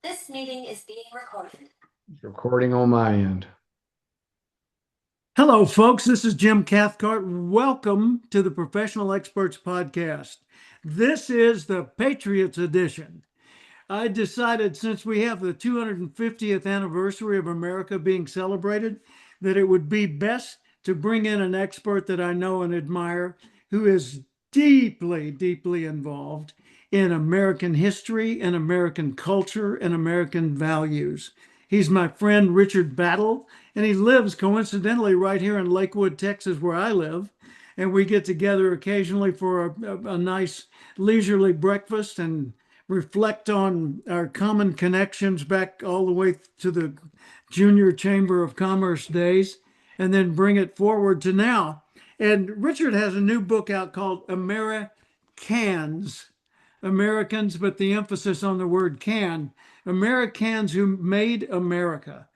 This meeting is being recorded. Recording on my end. Hello, folks. This is Jim Cathcart. Welcome to the Professional Experts Podcast. This is the Patriots edition. I decided, since we have the 250th anniversary of America being celebrated, that it would be best to bring in an expert that I know and admire, who is deeply, deeply involved in American history and American culture and American values. He's my friend Richard Battle, and he lives coincidentally right here in Lakewood, Texas, where I live. And we get together occasionally for a nice leisurely breakfast and reflect on our common connections back all the way to the Junior Chamber of Commerce days, and then bring it forward to now. And Richard has a new book out called AmeriCans, Americans, but the emphasis on the word can. AmeriCans who made America.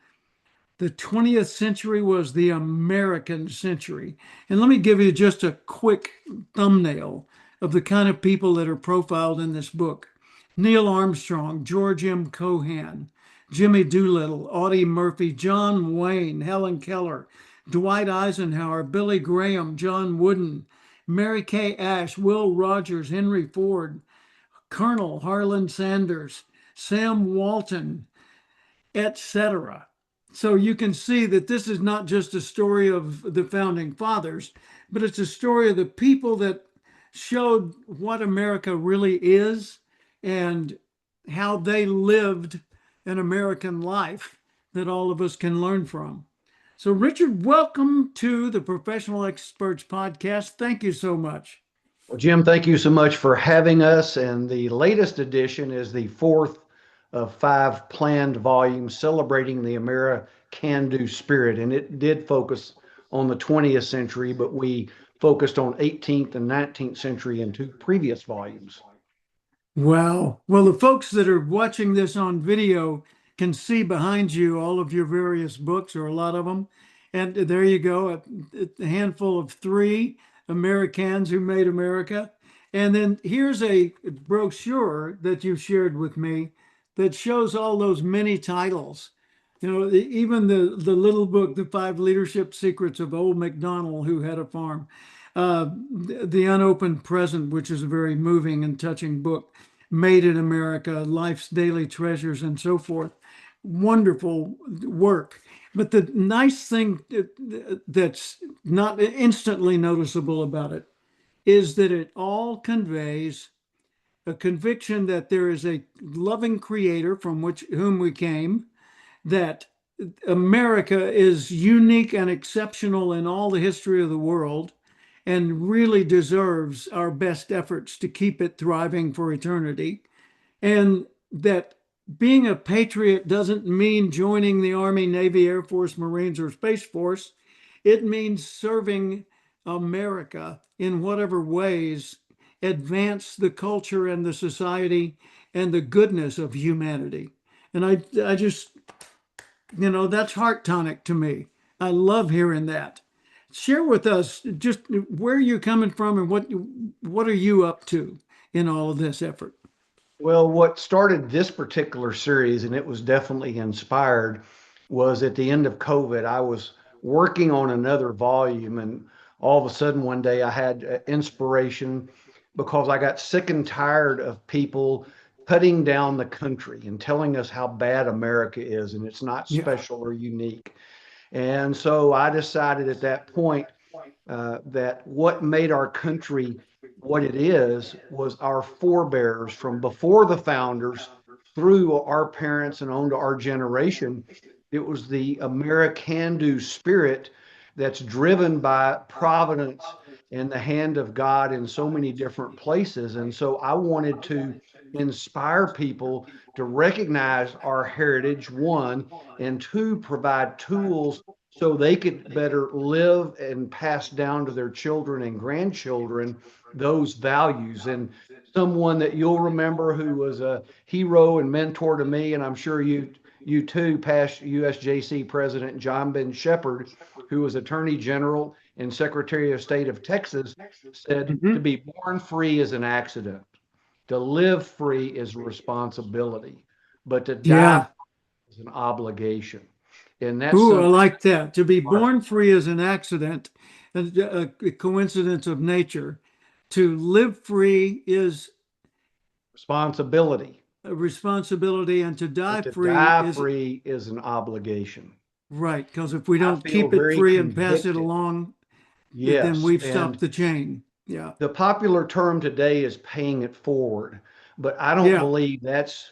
The 20th century was the American century. And let me give you just a quick thumbnail of the kind of people that are profiled in this book. Neil Armstrong, George M. Cohan, Jimmy Doolittle, Audie Murphy, John Wayne, Helen Keller, Dwight Eisenhower, Billy Graham, John Wooden, Mary Kay Ash, Will Rogers, Henry Ford, Colonel Harlan Sanders, Sam Walton, etc. So you can see that this is not just a story of the founding fathers, but it's a story of the people that showed what America really is and how they lived an American life that all of us can learn from. So, Richard, welcome to the Professional Experts Podcast. Thank you so much. Well, Jim, thank you so much for having us. And the latest edition is the fourth of five planned volumes celebrating the Can-Do spirit. And it did focus on the 20th century, but we focused on 18th and 19th century in two previous volumes. Wow. Well, the folks that are watching this on video can see behind you all of your various books, or a lot of them. And there you go, a handful of three Americans who made America. And then here's a brochure that you shared with me that shows all those many titles. You know, even the little book, The Five Leadership Secrets of Old MacDonald, who had a farm. The Unopened Present, which is a very moving and touching book. Made in America, Life's Daily Treasures, and so forth. Wonderful work. But the nice thing that's not instantly noticeable about it is that it all conveys a conviction that there is a loving creator from whom we came, that America is unique and exceptional in all the history of the world, and really deserves our best efforts to keep it thriving for eternity. And that being a patriot doesn't mean joining the Army, Navy, Air Force, Marines, or Space Force. It means serving America in whatever ways advance the culture and the society and the goodness of humanity. And I just, that's heart tonic to me. I love hearing that. Share with us just where you're coming from and what are you up to in all of this effort? Well, what started this particular series, and it was definitely inspired, was at the end of COVID. I was working on another volume, and all of a sudden one day I had inspiration because I got sick and tired of people putting down the country and telling us how bad America is and it's not Yeah. special or unique. And so I decided at that point that what made our country what it is was our forebears from before the founders through our parents and on to our generation. It was the American-do spirit that's driven by providence and the hand of God in so many different places. And so I wanted to inspire people to recognize our heritage, one, and two, provide tools so they could better live and pass down to their children and grandchildren those values. And someone that you'll remember who was a hero and mentor to me, and I'm sure you too, past USJC President John Ben Shepherd, who was Attorney General and Secretary of State of Texas, said to be born free is an accident. To live free is a responsibility. but to die Yeah. free is an obligation. And that's Ooh, I something like that. To be our born free is an accident, a coincidence of nature. To live free is responsibility, a responsibility, and to but die to free die is free is an obligation. right. Because if we I don't feel keep it very free and pass it convicted. along, then Yes. we've stopped And the chain. Yeah. the popular term today is paying it forward, but I don't Yeah. believe that's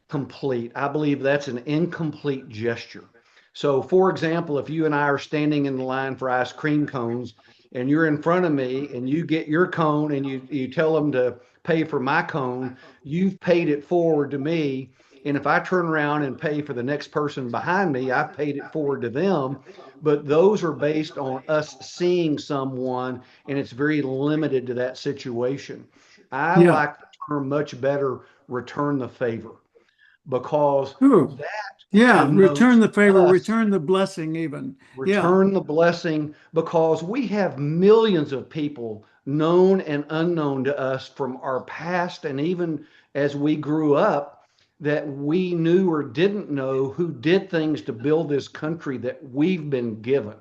complete. I believe that's an incomplete gesture. So, for example, if you and I are standing in the line for ice cream cones and you're in front of me and you get your cone and you tell them to pay for my cone, you've paid it forward to me. And if I turn around and pay for the next person behind me, I've paid it forward to them. But those are based on us seeing someone, and it's very limited to that situation. I Yeah. like the term much better, return the favor, because Ooh. that Yeah. Return connotes the favor, us return the blessing, even. Yeah. return the blessing, because we have millions of people known and unknown to us from our past and even as we grew up that we knew or didn't know who did things to build this country that we've been given.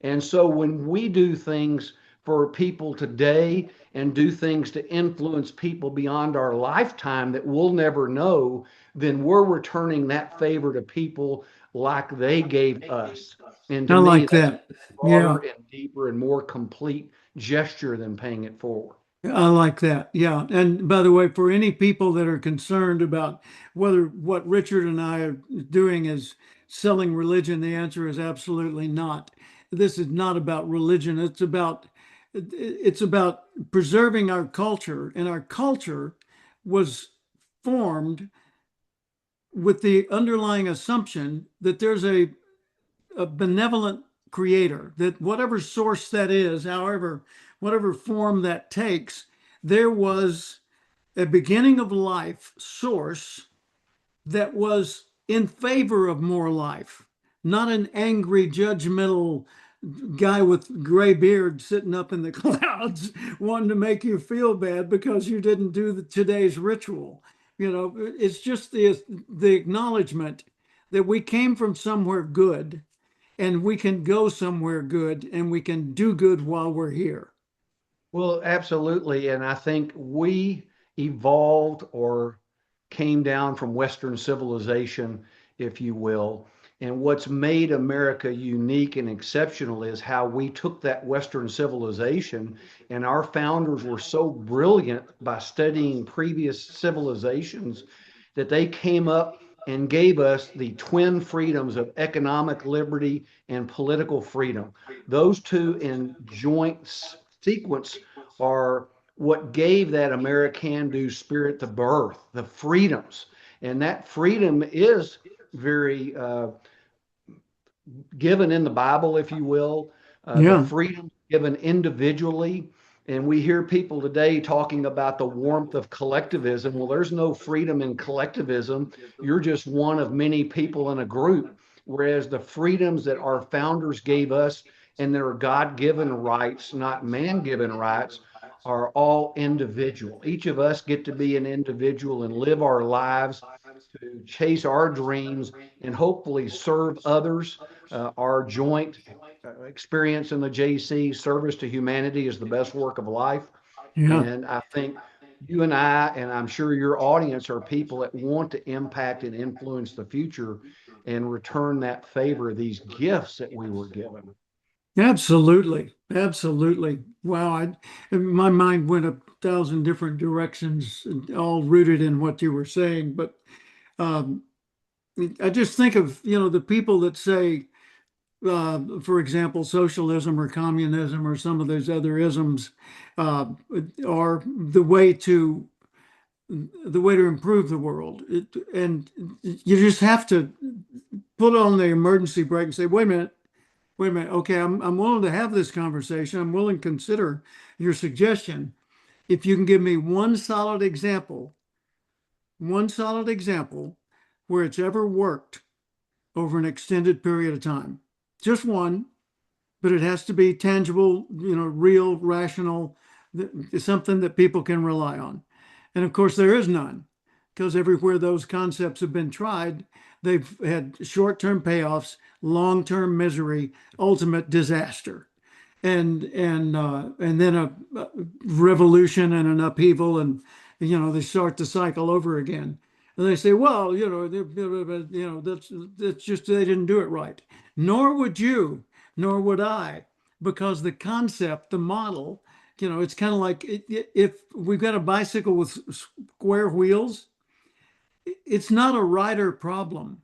And so when we do things for people today and do things to influence people beyond our lifetime that we'll never know, then we're returning that favor to people like they gave us. And to I me, like that's that. a broader Yeah. and deeper and more complete gesture than paying it forward. I like that. Yeah. And by the way, for any people that are concerned about whether what Richard and I are doing is selling religion, the answer is absolutely not. This is not about religion. It's about preserving our culture, and our culture was formed with the underlying assumption that there's a benevolent creator, that whatever source that is, however, whatever form that takes, there was a beginning of life source that was in favor of more life, not an angry, judgmental guy with gray beard sitting up in the clouds wanting to make you feel bad because you didn't do today's ritual. It's just the acknowledgement that we came from somewhere good, and we can go somewhere good, and we can do good while we're here. Well, absolutely. And I think we evolved or came down from Western civilization, if you will. And what's made America unique and exceptional is how we took that Western civilization, and our founders were so brilliant by studying previous civilizations that they came up and gave us the twin freedoms of economic liberty and political freedom. Those two in joint sequence are what gave that American do spirit to birth, the freedoms. And that freedom is very given in the Bible, if you will, the Yeah. freedom given individually. And we hear people today talking about the warmth of collectivism. Well, there's no freedom in collectivism. You're just one of many people in a group. Whereas the freedoms that our founders gave us, and their God given rights, not man given rights, are all individual. Each of us get to be an individual and live our lives to chase our dreams and hopefully serve others. Our joint experience in the JC, service to humanity, is the best work of life. Yeah. And I think you and I, and I'm sure your audience, are people that want to impact and influence the future and return that favor, these gifts that we were given. Absolutely. Absolutely. Wow. My mind went a thousand different directions, all rooted in what you were saying. But um, I just think of, the people that say, for example, socialism or communism or some of those other isms uh, are the way to improve the world. And you just have to put on the emergency brake and say, wait a minute. Okay, I'm willing to have this conversation. I'm willing to consider your suggestion. If you can give me one solid example where it's ever worked over an extended period of time, just one, but it has to be tangible, real, rational, something that people can rely on. And of course, there is none. because everywhere those concepts have been tried, they've had short-term payoffs, long-term misery, ultimate disaster, and then a revolution and an upheaval, and they start the cycle over again. And they say, well, that's just they didn't do it right. Nor would you, nor would I, because the concept, the model, it's kind of like if we've got a bicycle with square wheels, it's not a rider problem.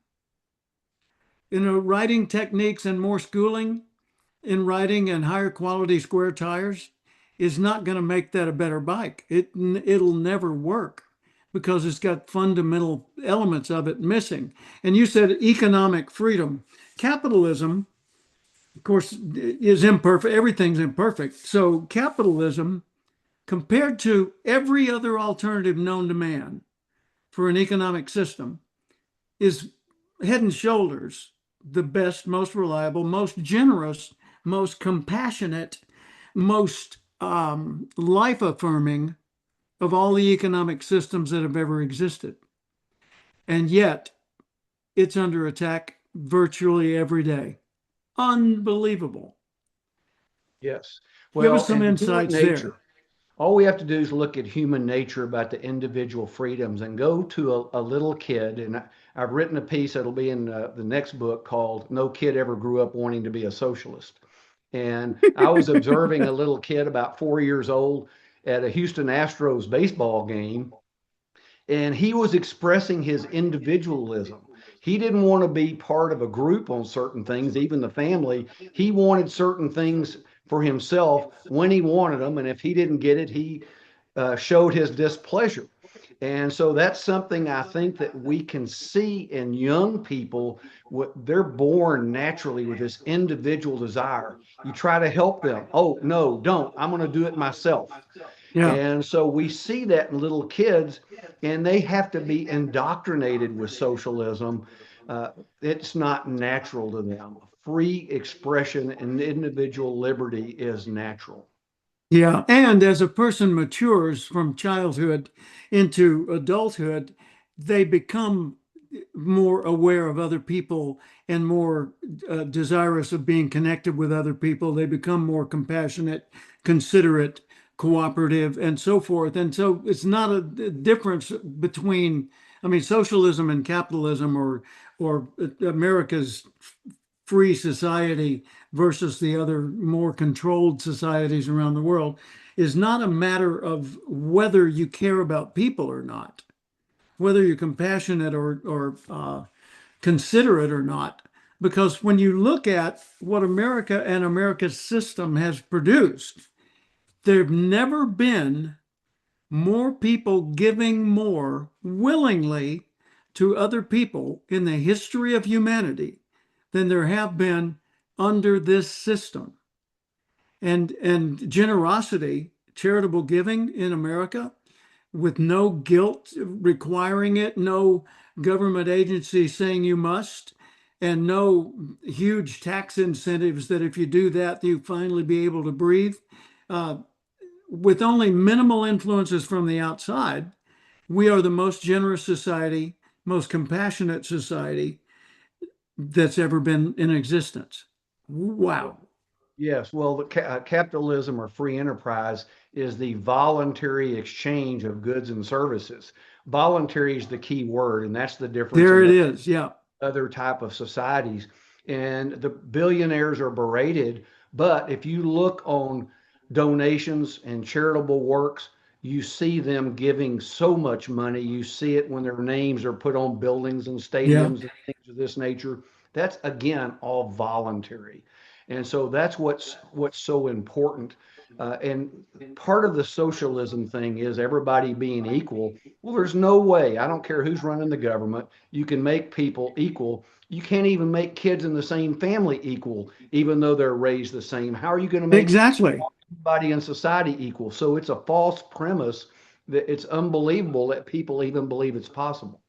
Riding techniques and more schooling in riding and higher quality square tires is not going to make that a better bike. It'll never work because it's got fundamental elements of it missing. And you said economic freedom. Capitalism, of course, is imperfect. Everything's imperfect. So capitalism, compared to every other alternative known to man for an economic system, is head and shoulders the best, most reliable, most generous, most compassionate, most life affirming of all the economic systems that have ever existed. And yet it's under attack virtually every day. Unbelievable. Yes. Give us Well, some and human insights nature. there. All we have to do is look at human nature about the individual freedoms and go to a little kid. And I've written a piece that'll be in the next book called No Kid Ever Grew Up Wanting to Be a Socialist. And I was observing a little kid about 4 years old at a Houston Astros baseball game, and he was expressing his individualism. He didn't want to be part of a group on certain things, even the family. He wanted certain things for himself when he wanted them, and if he didn't get it, he showed his displeasure. And so that's something I think that we can see in young people. They're born naturally with this individual desire. You try to help them. Oh, no, don't. I'm going to do it myself. Yeah. And so we see that in little kids, and they have to be indoctrinated with socialism. It's not natural to them. Free expression and individual liberty is natural. Yeah. And as a person matures from childhood into adulthood, they become more aware of other people and more desirous of being connected with other people. They become more compassionate, considerate, cooperative, and so forth. And so it's not a difference between, I mean, socialism and capitalism, or America's free society versus the other more controlled societies around the world is not a matter of whether you care about people or not, whether you're compassionate or considerate or not. Because when you look at what America and America's system has produced, there have never been more people giving more willingly to other people in the history of humanity than there have been under this system. And generosity, charitable giving in America, with no guilt requiring it, no government agency saying you must, and no huge tax incentives that if you do that, you finally be able to breathe. With only minimal influences from the outside, we are the most generous society, most compassionate society that's ever been in existence. Wow. Yes, well, capitalism or free enterprise is the voluntary exchange of goods and services. Voluntary is the key word, and that's the difference There in it the is. Yeah. other type of societies. And the billionaires are berated, but if you look on donations and charitable works, you see them giving so much money. You see it when their names are put on buildings and Yeah. stadiums and things of this nature. That's again all voluntary. And so that's what's so important. And part of the socialism thing is everybody being equal. Well, there's no way. I don't care who's running the government. You can make people equal. You can't even make kids in the same family equal, even though they're raised the same. How are you going to make Exactly. everybody in society equal? So it's a false premise that it's unbelievable that people even believe it's possible.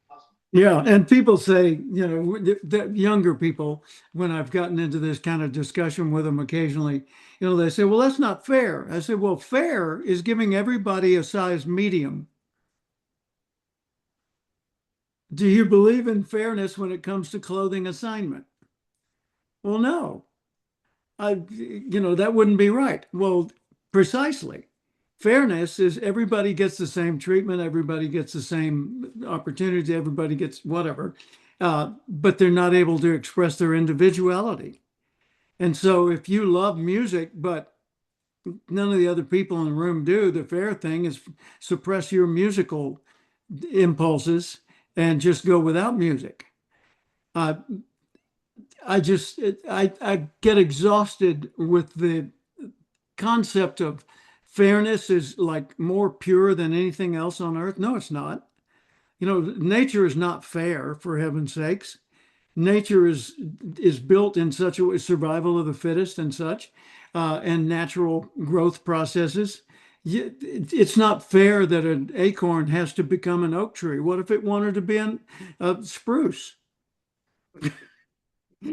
Yeah, and people say, that younger people, when I've gotten into this kind of discussion with them occasionally, they say, well, that's not fair. I say, well, fair is giving everybody a size medium. Do you believe in fairness when it comes to clothing assignment? Well, no. That wouldn't be right. Well, precisely. Fairness is everybody gets the same treatment, everybody gets the same opportunity, everybody gets whatever, but they're not able to express their individuality. And so if you love music, but none of the other people in the room do, the fair thing is suppress your musical impulses and just go without music. Uh, I get exhausted with the concept of fairness is like more pure than anything else on earth. No, it's not. Nature is not fair, for heaven's sakes. Nature is built in such a way, survival of the fittest and such, and natural growth processes. It's not fair that an acorn has to become an oak tree. What if it wanted to be a spruce?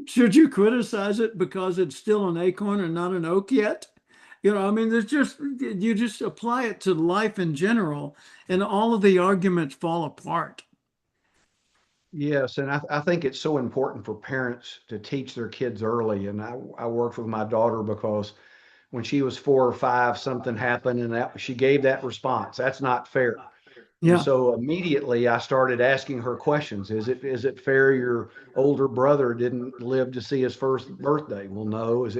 Should you criticize it because it's still an acorn and not an oak yet? I mean, you just apply it to life in general, and all of the arguments fall apart. Yes, and I think it's so important for parents to teach their kids early. And I worked with my daughter because when she was 4 or 5, something happened and that she gave that response. That's not fair. And Yeah, so immediately I started asking her questions. Is it fair your older brother didn't live to see his first birthday? Well, no. Is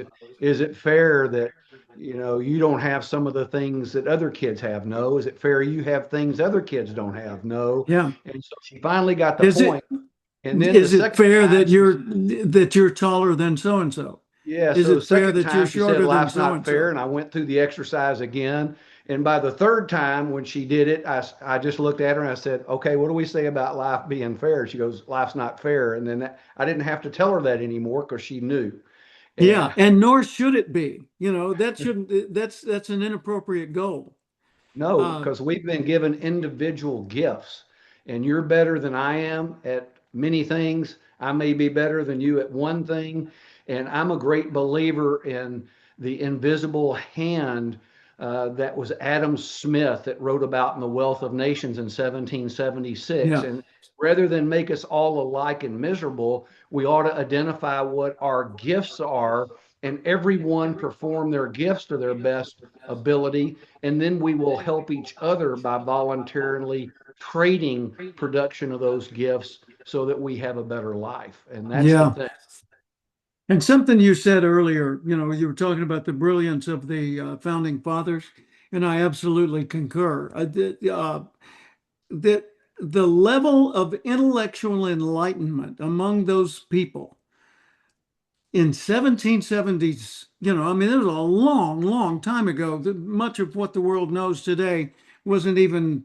it fair that you don't have some of the things that other kids have? No. Is it fair you have things other kids don't have? No. yeah. And so she finally got the Is point. it And then the is it second fair time that she you're taller than so and so? yeah, Is so the it fair second that you're time she said shorter than life's so not and fair, so? and I went through the exercise again. And by the third time when she did it, I just looked at her and I said, "Okay, what do we say about life being fair?" She goes, "Life's not fair." And then I didn't have to tell her that anymore because she knew. And Yeah, and nor should it be. That shouldn't. That's an inappropriate goal. no, Uh, because we've been given individual gifts, and you're better than I am at many things. I may be better than you at one thing, and I'm a great believer in the invisible hand that was Adam Smith that wrote about in The Wealth of Nations in 1776. yeah, And rather than make us all alike and miserable, we ought to identify what our gifts are, and everyone perform their gifts to their best ability, and then we will help each other by voluntarily trading production of those gifts so that we have a better life. And that's the yeah. thing. And something you said earlier, you were talking about the brilliance of the founding fathers, and I absolutely concur. That the level of intellectual enlightenment among those people in 1770s, I mean, it was a long, long time ago. Much of what the world knows today wasn't even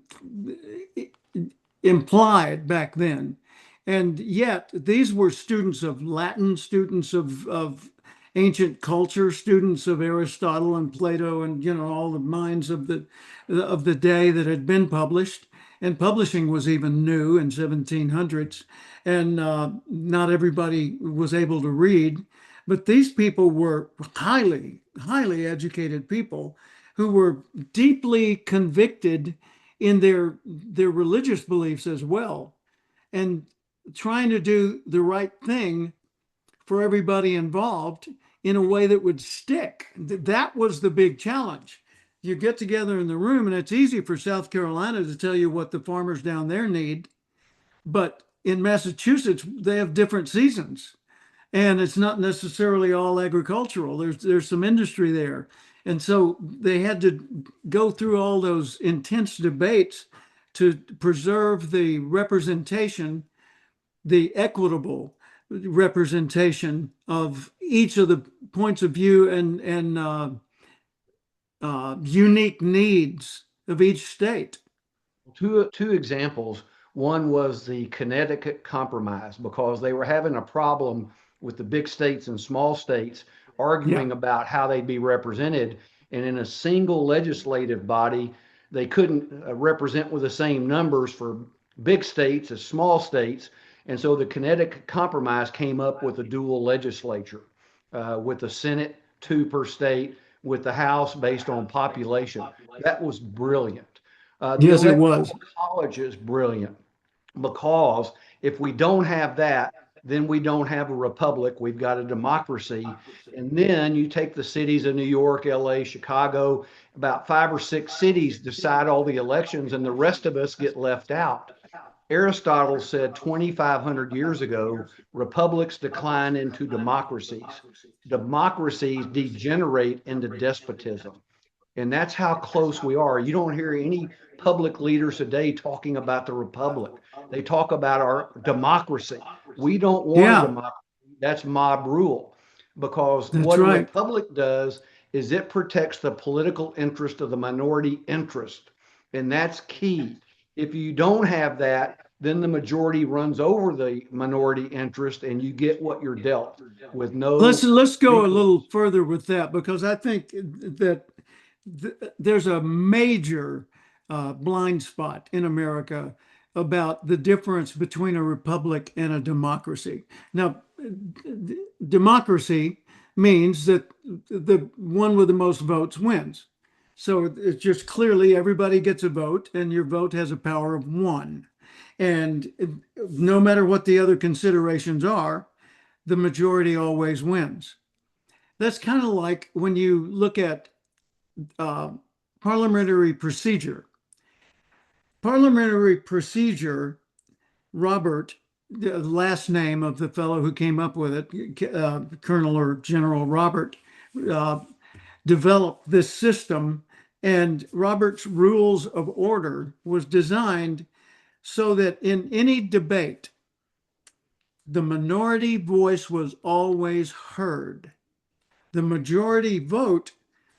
implied back then. And yet, these were students of Latin, students of ancient culture, students of Aristotle and Plato, and all the minds of the day that had been published. And publishing was even new in 1700s, and not everybody was able to read. But these people were highly, highly educated people who were deeply convicted in their religious beliefs as well, and trying to do the right thing for everybody involved in a way that would stick. That was the big challenge. You get together in the room, and it's easy for South Carolina to tell you what the farmers down there need, but in Massachusetts they have different seasons, and it's not necessarily all agricultural. There's some industry there, and so they had to go through all those intense debates to preserve the representation, the equitable representation of each of the points of view and unique needs of each state. Two examples. One was the Connecticut Compromise because they were having a problem with the big states and small states Yeah, arguing about how they'd be represented. And in a single legislative body, they couldn't represent with the same numbers for big states as small states. And so the Connecticut Compromise came up with a dual legislature with the Senate, two per state, with the House based on population. That was brilliant. The yes, it was. Electoral College is brilliant. because if we don't have that, then we don't have a republic. We've got a democracy. And then you take the cities of New York, LA, Chicago, about 5 or 6 cities decide all the elections, and the rest of us get left out. Aristotle said 2,500 years ago, republics decline into democracies. Democracies degenerate into despotism. And that's how close we are. You don't hear any public leaders today talking about the republic. They talk about our democracy. We don't want a Yeah, democracy. That's mob rule. Because that's what a right. republic does is it protects the political interest of the minority interest. And that's key. If you don't have that, then the majority runs over the minority interest and you get what you're dealt with no Let's go a little recourse. further with that, because I think that there's a major blind spot in America about the difference between a republic and a democracy. Now, democracy means that the one with the most votes wins. So it's just clearly everybody gets a vote, and your vote has a power of one. And no matter what the other considerations are, the majority always wins. That's kind of like when you look at uh, parliamentary procedure. Parliamentary procedure, Robert, the last name of the fellow who came up with it, Colonel or General Robert, uh, developed this system. And Robert's Rules of Order was designed so that in any debate, the minority voice was always heard. The majority vote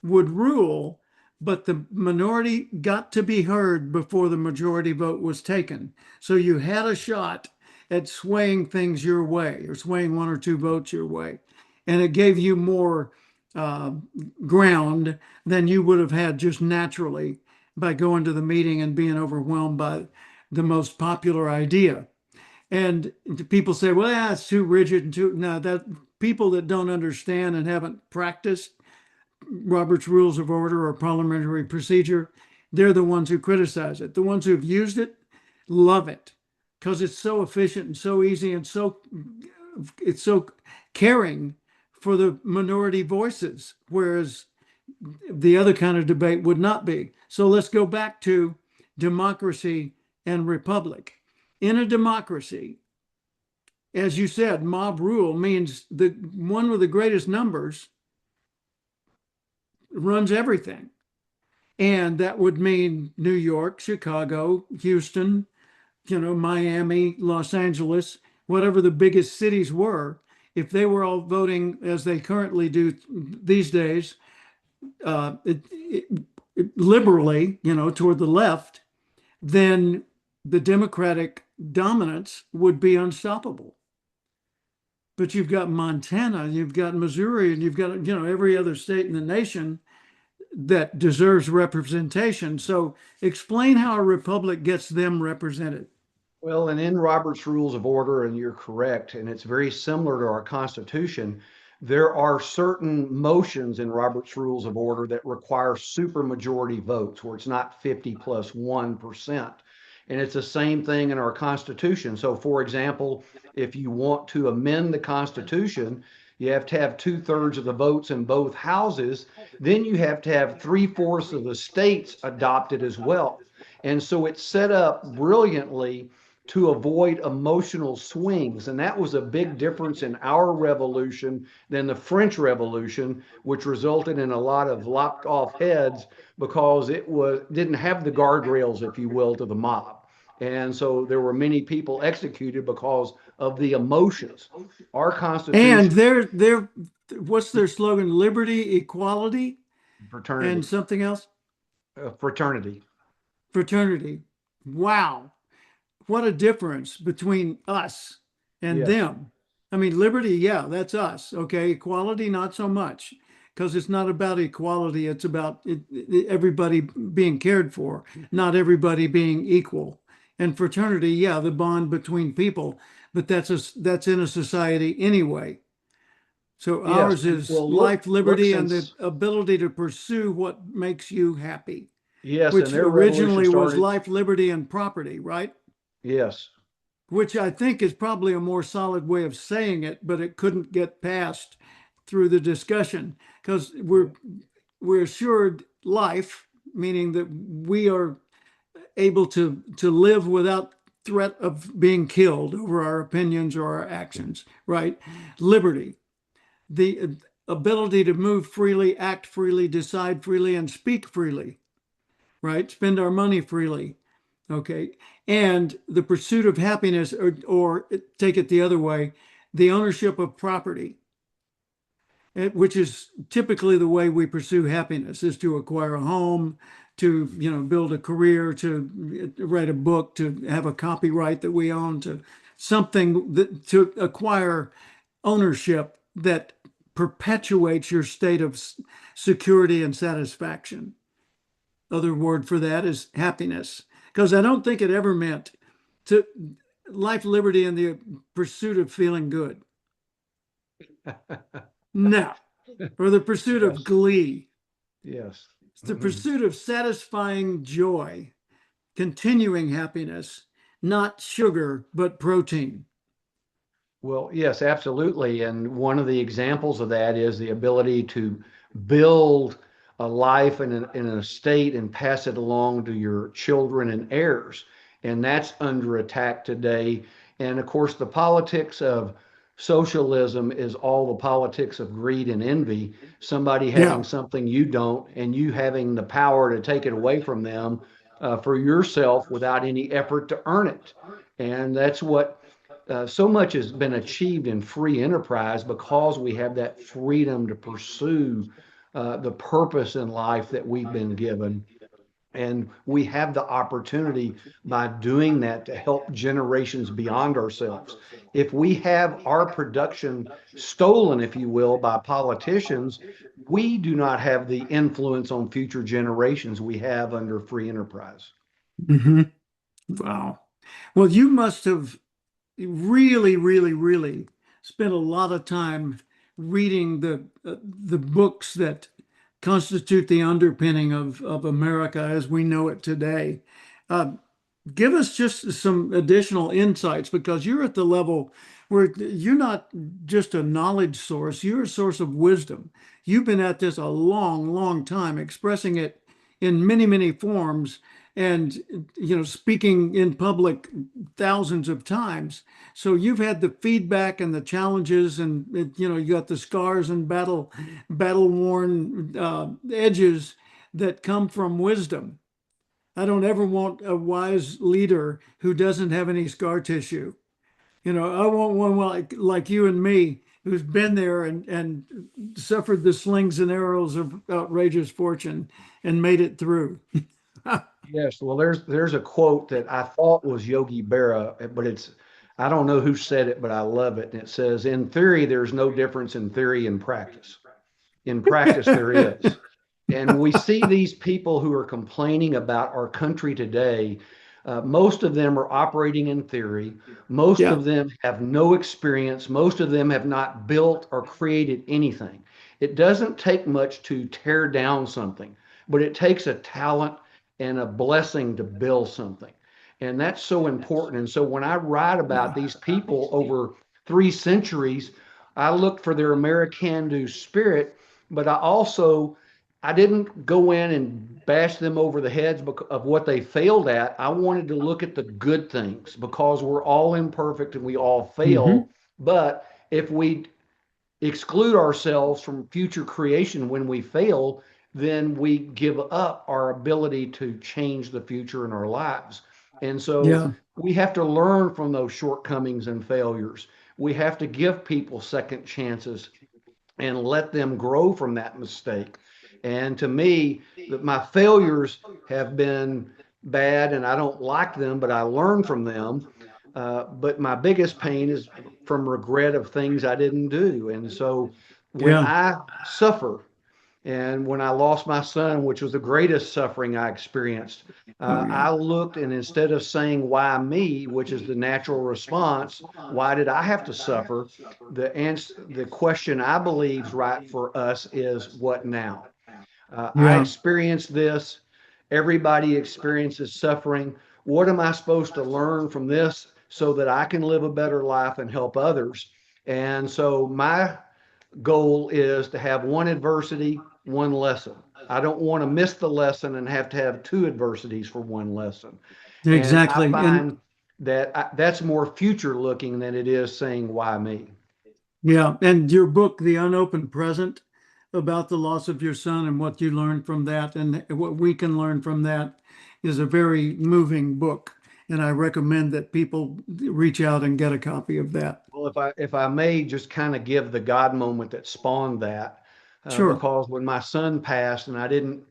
would rule, but the minority got to be heard before the majority vote was taken. So you had a shot at swaying things your way, or swaying one or two votes your way. And it gave you more uh, ground than you would have had just naturally by going to the meeting and being overwhelmed by the most popular idea. And people say, well, yeah, it's too rigid and too, no, that people that don't understand and haven't practiced Robert's Rules of Order or parliamentary procedure, they're the ones who criticize it. The ones who've used it love it because it's so efficient and so easy and it's so caring for the minority voices, whereas the other kind of debate would not be. So let's go back to democracy and republic. In a democracy, as you said, mob rule means the one with the greatest numbers runs everything. And that would mean New York, Chicago, Houston, Miami, Los Angeles, whatever the biggest cities were. If they were all voting as they currently do these days, liberally, toward the left, then the Democratic dominance would be unstoppable. But you've got Montana, you've got Missouri, and you've got, every other state in the nation that deserves representation. So explain how a republic gets them represented. Well, and in Robert's Rules of Order, and you're correct, and it's very similar to our Constitution, there are certain motions in Robert's Rules of Order that require supermajority votes, where it's not 50 plus 1%. And it's the same thing in our Constitution. So, for example, if you want to amend the Constitution, you have to have 2/3 of the votes in both houses. Then you have to have 3/4 of the states adopt it as well. And so it's set up brilliantly to avoid emotional swings. And that was a big difference in our revolution than the French Revolution, which resulted in a lot of lopped off heads because it didn't have the guardrails, if you will, to the mob. And so there were many people executed because of the emotions. Our And Constitution, they're what's their slogan? Liberty, equality, and fraternity, something else? fraternity. Fraternity. Wow. What a difference between us and Yes. them. I mean, liberty, yeah, that's us. Okay. Equality, not so much, because it's not about equality. It's about everybody being cared for, not everybody being equal. And fraternity, yeah, the bond between people, but that's in a society anyway. So Yes. ours And is well, life, look, liberty, and the since, ability to pursue what makes you happy, yes, and which their revolution originally was started. life, liberty, and property, right? Yes. which I think is probably a more solid way of saying it, but it couldn't get passed through the discussion because we're assured life, meaning that we are able to live without threat of being killed over our opinions or our actions, right? Liberty, the ability to move freely, act freely, decide freely, and speak freely, right? Spend our money freely. Okay. And the pursuit of happiness, or take it the other way, the ownership of property, which is typically the way we pursue happiness, is to acquire a home, to build a career, to write a book, to have a copyright that we own, to something that to acquire ownership that perpetuates your state of security and satisfaction. Other word for that is happiness, because I don't think it ever meant to life, liberty, and the pursuit of feeling good. No, or the pursuit of Yes. glee. Yes. It's the pursuit of satisfying joy, continuing happiness, not sugar, but protein. Well, yes, absolutely. And one of the examples of that is the ability to build a life in an estate and pass it along to your children and heirs. And that's under attack today. And of course, the politics of socialism is all the politics of greed and envy. Somebody Yeah. having something you don't, and you having the power to take it away from them for yourself without any effort to earn it. And that's what so much has been achieved in free enterprise because we have that freedom to pursue the purpose in life that we've been given. And we have the opportunity by doing that to help generations beyond ourselves. If we have our production stolen, if you will, by politicians, we do not have the influence on future generations we have under free enterprise. Mm-hmm. Wow. Well, you must have really, really, really spent a lot of time reading the books that constitute the underpinning of America as we know it today. Uh, Give us just some additional insights because you're at the level where you're not just a knowledge source, you're a source of wisdom. You've been at this a long, long time, expressing it in many, many forms and speaking in public thousands of times. So you've had the feedback and the challenges and you got the scars and battle worn edges that come from wisdom. I don't ever want a wise leader who doesn't have any scar tissue. I want one like you and me who's been there and suffered the slings and arrows of outrageous fortune and made it through. Yes, well, there's a quote that I thought was Yogi Berra, but I don't know who said it, but I love it. And it says, "In theory, there's no difference in theory and practice. In practice, there is." And we see these people who are complaining about our country today. Most of them are operating in theory. Most Yeah. of them have no experience. Most of them have not built or created anything. It doesn't take much to tear down something, but it takes a talent and a blessing to build something. And that's so important. And so when I write about Yeah. these people over 3 centuries, I look for their American spirit, but I didn't go in and bash them over the heads of what they failed at. I wanted to look at the good things because we're all imperfect and we all Hmm. fail. But if we exclude ourselves from future creation when we fail, then we give up our ability to change the future in our lives. And so Yeah. we have to learn from those shortcomings and failures. We have to give people second chances and let them grow from that mistake. And to me, my failures have been bad and I don't like them, but I learn from them. But my biggest pain is from regret of things I didn't do. And so when Yeah. I suffer, and when I lost my son, which was the greatest suffering I experienced, Oh yeah. I looked and instead of saying, why me, which is the natural response, why did I have to suffer? The question I believe is right for us is, what now? I Yeah. experienced this. Everybody experiences suffering. What am I supposed to learn from this so that I can live a better life and help others. And so my goal is to have one adversity, one lesson. I don't want to miss the lesson and have to have two adversities for one lesson. And I Exactly. And find that that's more future looking than it is saying, why me? yeah, and your book, The Unopened Present, about the loss of your son and what you learned from that and what we can learn from that, is a very moving book. And I recommend that people reach out and get a copy of that. Well, if I may just kind of give the God moment that spawned that, Sure. because when my son passed, and I didn't,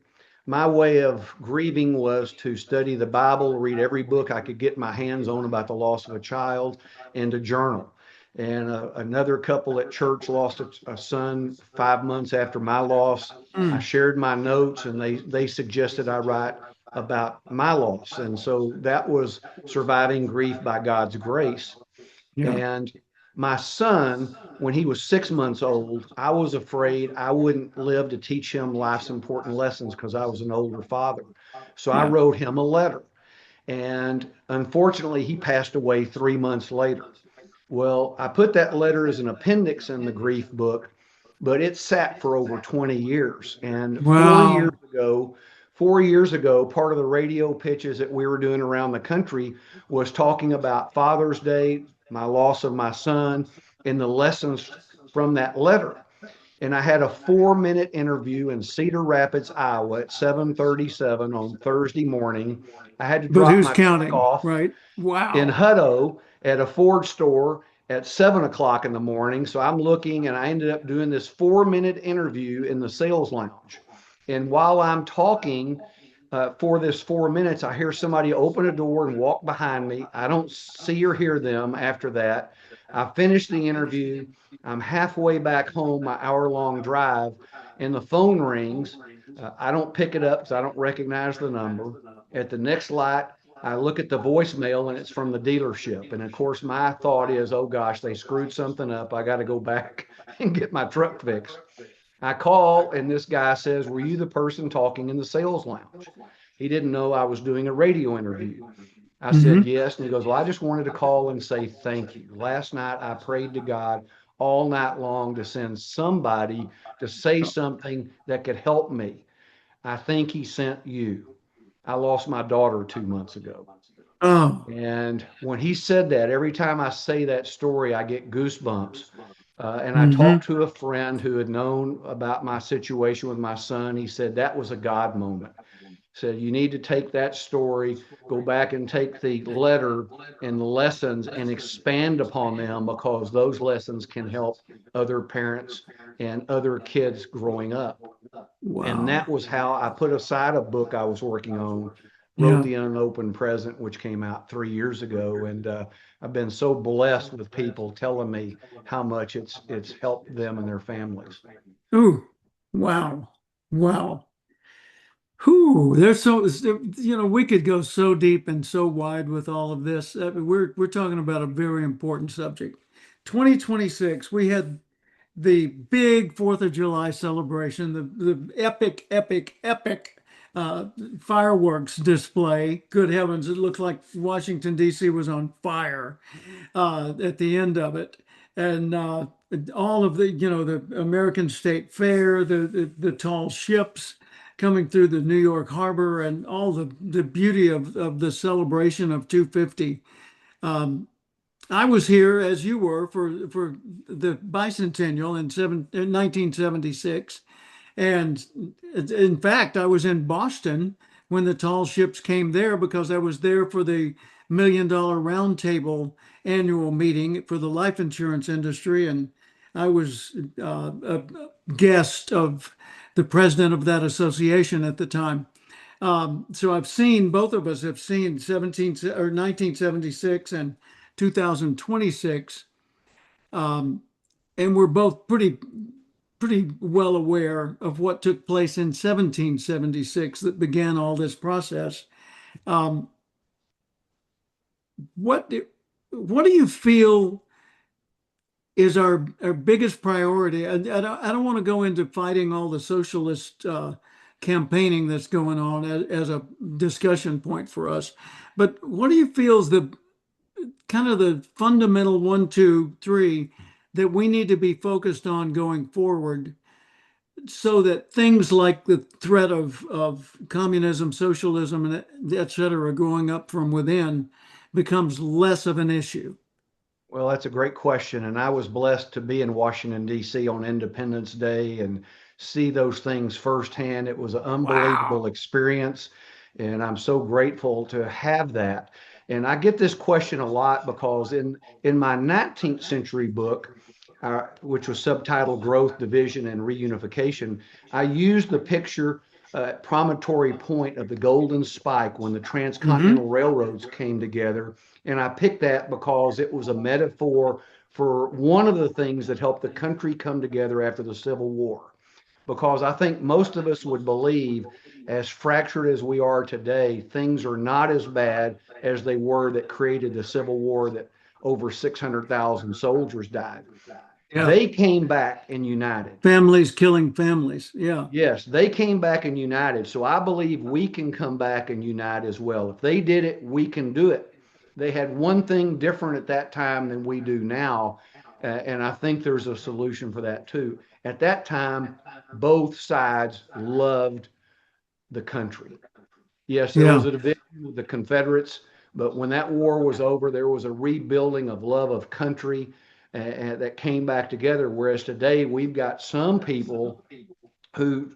my way of grieving was to study the Bible, read every book I could get my hands on about the loss of a child, and to journal. And another couple at church lost a son 5 months after my loss. I Mm, shared my notes, and they suggested I write about my loss, and so that was surviving grief by God's grace. yeah. And my son, when he was 6 months old, I was afraid I wouldn't live to teach him life's important lessons because I was an older father. So I Yeah. wrote him a letter. And unfortunately, he passed away 3 months later. Well, I put that letter as an appendix in the grief book, but it sat for over 20 years. And Wow. 4 years ago, part of the radio pitches that we were doing around the country was talking about Father's Day, my loss of my son, and the lessons from that letter. And I had a 4-minute interview in Cedar Rapids, Iowa at 7:37 on Thursday morning. I had to But drop who's my truck counting, off right? in Wow. Hutto at a Ford store at 7 o'clock in the morning. So I'm looking, and I ended up doing this 4-minute interview in the sales lounge. And while I'm talking for this 4 minutes, I hear somebody open a door and walk behind me. I don't see or hear them after that. I finish the interview. I'm halfway back home, my hour-long drive, and the phone rings. I don't pick it up because I don't recognize the number. At the next light, I look at the voicemail and it's from the dealership. And of course, my thought is, oh gosh, they screwed something up. I got to go back and get my truck fixed. I call and this guy says, were you the person talking in the sales lounge? He didn't know I was doing a radio interview. I said, Hmm. yes. And he goes, well, I just wanted to call and say thank you. Last night, I prayed to God all night long to send somebody to say something that could help me. I think he sent you. I lost my daughter 2 months ago. Oh. And when he said that, every time I say that story, I get goosebumps. And I Hmm. talked to a friend who had known about my situation with my son. He said that was a God moment. He said, you need to take that story, go back and take the letter and the lessons and expand upon them because those lessons can help other parents and other kids growing up. And Wow. that was how I put aside a book I was working on, wrote Yeah. The Unopened Present, which came out 3 years ago. And I've been so blessed with people telling me how much it's helped them and their families. Ooh. Wow. Wow. Whew, there's so, we could go so deep and so wide with all of this. I mean, we're talking about a very important subject. 2026, we had the big Fourth of July celebration, the epic, epic, epic uh, fireworks display. Good heavens, it looked like Washington D.C. was on fire at the end of it, and all of the the American State Fair, the tall ships coming through the New York Harbor, and all the beauty of the celebration of 250. Um, I was here as you were for the bicentennial in 1976, and in fact, I was in Boston when the tall ships came there because I was there for the $1 million roundtable annual meeting for the life insurance industry, and I was a guest of the president of that association at the time. So I've seen, both of us have seen 1976 and 2026, and we're both pretty well aware of what took place in 1776 that began all this process. Um, what do, what do you feel is our biggest priority? I don't want to go into fighting all the socialist campaigning that's going on as a discussion point for us, but what do you feel is kind of the fundamental 1, 2, 3 that we need to be focused on going forward, so that things like the threat of communism, socialism, and et cetera, growing up from within becomes less of an issue? Well, that's a great question. And I was blessed to be in Washington, D.C. on Independence Day and see those things firsthand. It was an unbelievable Wow. experience. And I'm so grateful to have that. And I get this question a lot because in my 19th century book, which was subtitled Growth, Division, and Reunification, I used the picture promontory point of the Golden Spike when the transcontinental Hmm. railroads came together. And I picked that because it was a metaphor for one of the things that helped the country come together after the Civil War. Because I think most of us would believe, as fractured as we are today, things are not as bad as they were that created the Civil War that over 600,000 soldiers died. Yeah. They came back and united. Families killing families. Yeah. Yes, they came back and united. So I believe we can come back and unite as well. If they did it, we can do it. They had one thing different at that time than we do now. And I think there's a solution for that too. At that time, both sides loved the country. Yes, there was Yeah. a division with the Confederates, but when that war was over, there was a rebuilding of love of country that came back together. Whereas today, we've got some people who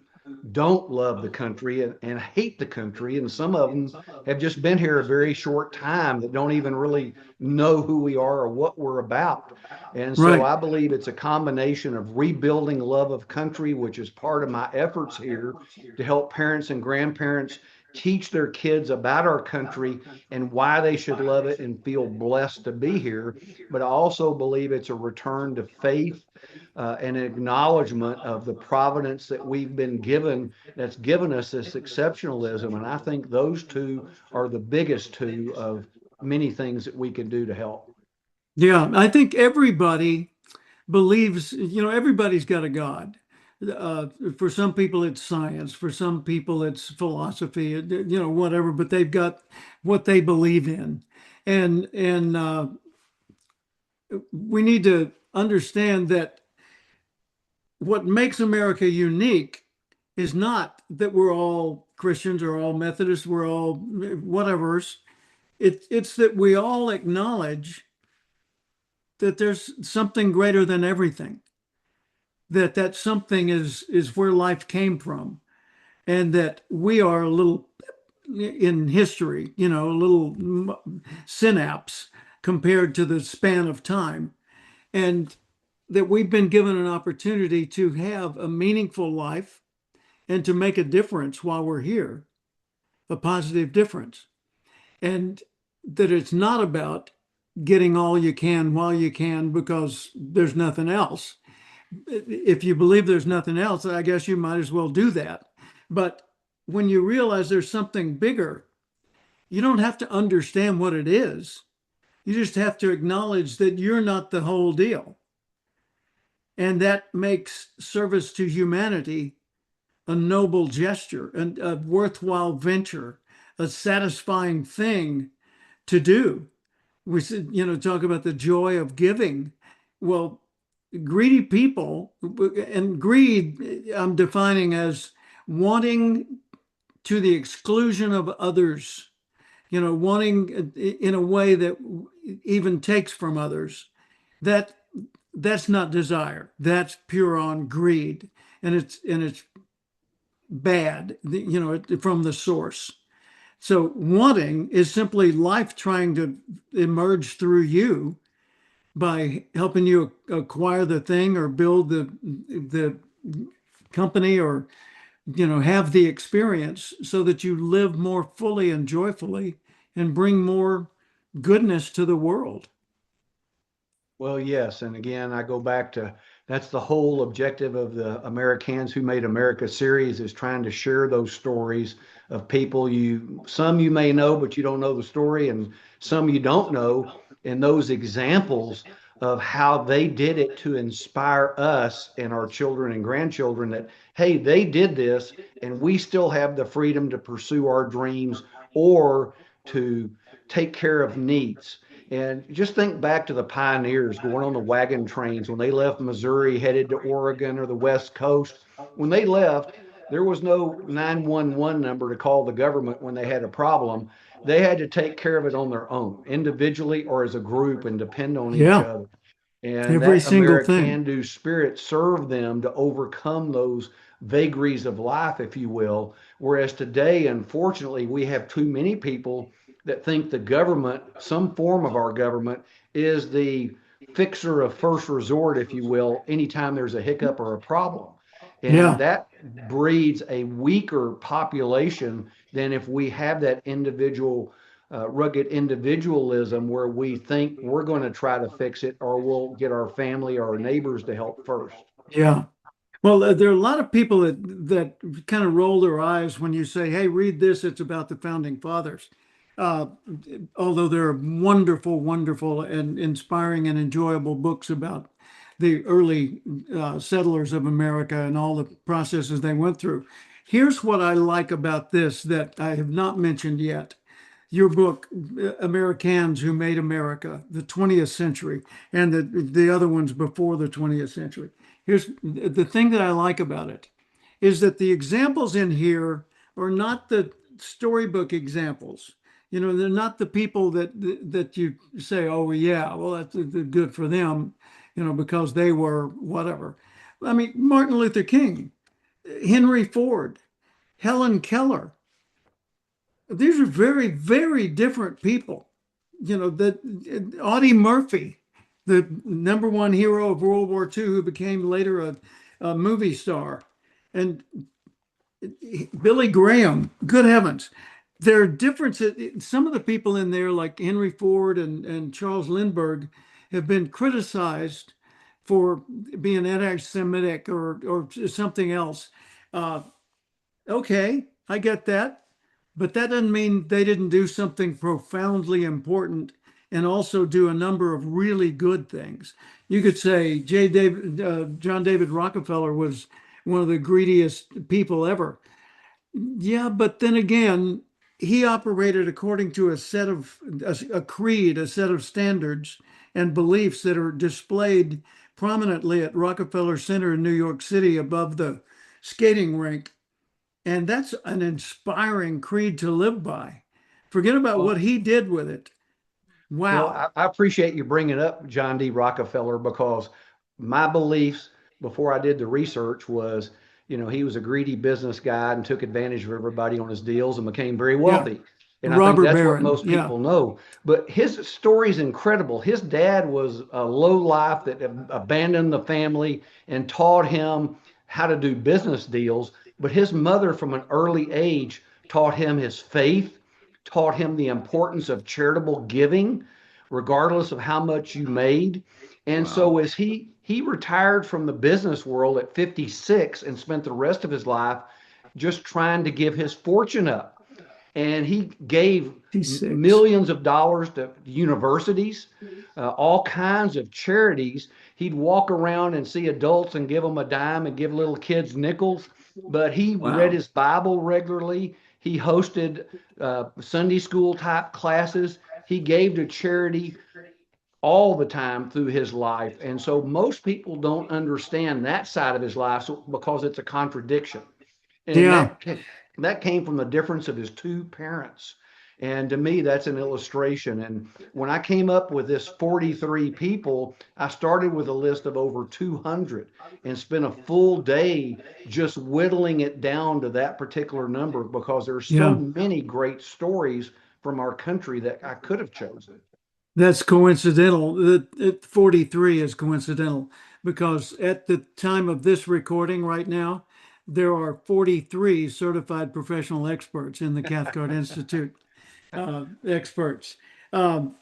don't love the country and hate the country. And some of them have just been here a very short time that don't even really know who we are or what we're about. And so Right. I believe it's a combination of rebuilding love of country, which is part of my efforts here to help parents and grandparents teach their kids about our country and why they should love it and feel blessed to be here. But I also believe it's a return to faith and an acknowledgement of the providence that we've been given that's given us this exceptionalism. And I think those two are the biggest two of many things that we can do to help. Yeah. I think everybody believes, everybody's got a God. Uh, for some people, it's science. For some people, it's philosophy, whatever, but they've got what they believe in. And we need to understand that what makes America unique is not that we're all Christians or all Methodists, we're all whatever's. It's that we all acknowledge that there's something greater than everything, that something is where life came from, and that we are a little in history, a little synapse compared to the span of time, and that we've been given an opportunity to have a meaningful life and to make a difference while we're here, a positive difference. And that it's not about getting all you can while you can because there's nothing else. If you believe there's nothing else, I guess you might as well do that. But when you realize there's something bigger, you don't have to understand what it is. You just have to acknowledge that you're not the whole deal. And that makes service to humanity a noble gesture and a worthwhile venture, a satisfying thing to do. We said, talk about the joy of giving. Well, greedy people, and greed I'm defining as wanting to the exclusion of others, wanting in a way that even takes from others. That that's not desire. That's pure on greed, and it's bad, from the source. So wanting is simply life trying to emerge through you by helping you acquire the thing or build the company or have the experience so that you live more fully and joyfully and bring more goodness to the world. Well, yes. And again, I go back to that's the whole objective of the AmeriCans Who Made America series is trying to share those stories of people some you may know, but you don't know the story, and some you don't know, and those examples of how they did it to inspire us and our children and grandchildren that, hey, they did this, and we still have the freedom to pursue our dreams or to take care of needs. And just think back to the pioneers going on the wagon trains when they left Missouri, headed to Oregon or the West Coast. When they left, there was no 911 number to call the government when they had a problem. They had to take care of it on their own, individually or as a group, and depend on each Yeah, other. And every that single thing. American-do spirit served them to overcome those vagaries of life, if you will. Whereas today, unfortunately, we have too many people that think the government, some form of our government, is the fixer of first resort, if you will, anytime there's a hiccup or a problem. And Yeah, that breeds a weaker population than if we have that individual rugged individualism where we think we're going to try to fix it or we'll get our family or our neighbors to help first. yeah. Well, there are a lot of people that kind of roll their eyes when you say, "Hey, read this. It's about the founding fathers." Uh, Although there are wonderful, wonderful, and inspiring and enjoyable books about the early settlers of America and all the processes they went through. Here's what I like about this that I have not mentioned yet. Your book, AmeriCans Who Made America, the 20th Century, and the other ones before the 20th century. Here's the thing that I like about it is that the examples in here are not the storybook examples. You know, they're not the people that you say, oh yeah, well that's good for them, you know, because they were whatever. I mean, Martin Luther King, Henry Ford, Helen Keller. These are very, very different people. You know, that Audie Murphy, the number one hero of World War II, who became later a movie star, and Billy Graham. Good heavens, there are differences. Some of the people in there, like Henry Ford and Charles Lindbergh, have been criticized for being anti-Semitic or something else. Uh, okay, I get that. But that doesn't mean they didn't do something profoundly important and also do a number of really good things. You could say John David Rockefeller was one of the greediest people ever. Yeah, but then again, he operated according to a creed, a set of standards and beliefs that are displayed prominently at Rockefeller Center in New York City above the skating rink. And that's an inspiring creed to live by. Forget about what Well, he did with it. Well, Wow. I appreciate you bringing up John D. Rockefeller because my beliefs before I did the research was, he was a greedy business guy and took advantage of everybody on his deals and became very Yeah. wealthy. And I think Robber that's what baron. most Yeah. people know. But his story is incredible. His dad was a low life that abandoned the family and taught him how to do business deals. But his mother, from an early age, taught him his faith, taught him the importance of charitable giving regardless of how much you made. And Wow. so as he retired from the business world at 56 and spent the rest of his life just trying to give his fortune up. And he gave T6. millions of dollars to universities, all kinds of charities. He'd walk around and see adults and give them a dime and give little kids nickels. But he read Wow. his Bible regularly. He hosted Sunday school type classes. He gave to charity all the time through his life. And so most people don't understand that side of his life because it's a contradiction. And Yeah. that came from the difference of his two parents. And to me, that's an illustration. And when I came up with this 43 people, I started with a list of over 200 and spent a full day just whittling it down to that particular number because there's so Yeah. many great stories from our country that I could have chosen. That's coincidental. That 43 is coincidental because at the time of this recording right now, there are 43 certified professional experts in the Cathcart Institute, experts. Um,